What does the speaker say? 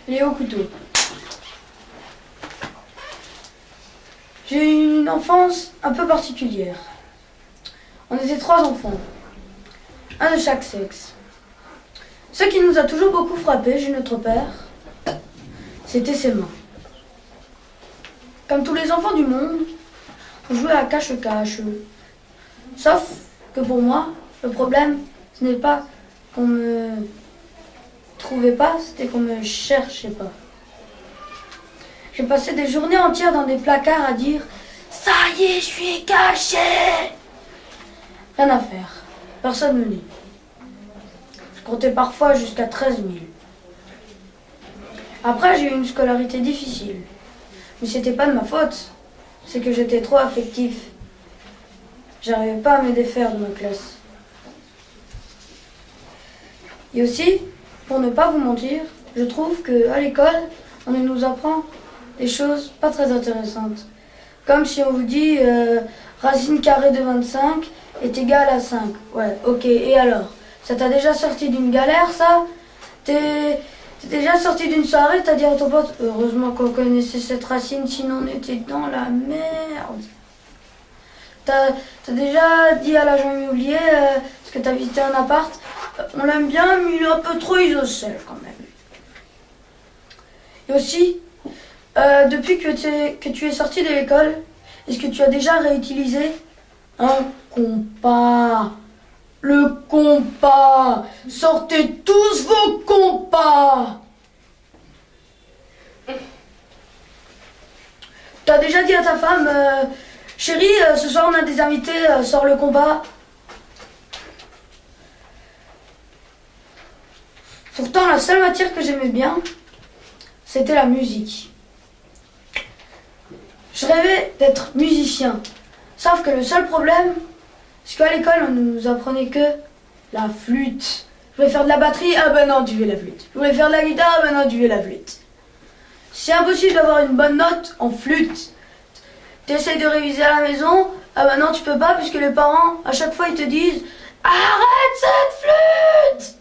et au couteau. J'ai eu une enfance un peu particulière. On était 3 enfants, un de chaque sexe. Ce qui nous a toujours beaucoup frappé chez notre père, c'était ses mains. Comme tous les enfants du monde, on jouait à cache-cache. Sauf que pour moi, le problème, ce n'est pas qu'on me trouvait pas, c'était qu'on me cherchait pas. J'ai passé des journées entières dans des placards à dire « Ça y est, je suis caché !» Rien à faire, personne ne lit. Je comptais parfois jusqu'à 13 000. Après, j'ai eu une scolarité difficile. Mais c'était pas de ma faute, c'est que j'étais trop affectif. J'arrivais pas à me défaire de ma classe. Et aussi, pour ne pas vous mentir, je trouve qu'à l'école, on nous apprend des choses pas très intéressantes. Comme si on vous dit racine carrée de 25 est égale à 5. Ouais, ok, et alors? Ça t'a déjà sorti d'une galère, ça? T'es déjà sorti d'une soirée, t'as dit à ton pote, heureusement qu'on connaissait cette racine, sinon on était dans la merde. T'as déjà dit à l'agent immobilier, parce que t'as visité un appart, on l'aime bien, mais il est un peu trop isocèle quand même. Et aussi, depuis que tu es sorti de l'école, est-ce que tu as déjà réutilisé un compas? Le compas! Sortez tous vos compas! T'as déjà dit à ta femme, chérie, ce soir on a des invités, sors le compas. Pourtant, la seule matière que j'aimais bien, c'était la musique. Je rêvais d'être musicien. Sauf que le seul problème, c'est qu'à l'école, on ne nous apprenait que la flûte. Je voulais faire de la batterie, ah ben non, tu fais la flûte. Je voulais faire de la guitare, ah ben non, tu fais la flûte. C'est impossible d'avoir une bonne note en flûte. Tu essayes de réviser à la maison, ah ben non, tu peux pas, puisque les parents, à chaque fois, ils te disent « Arrête cette flûte !»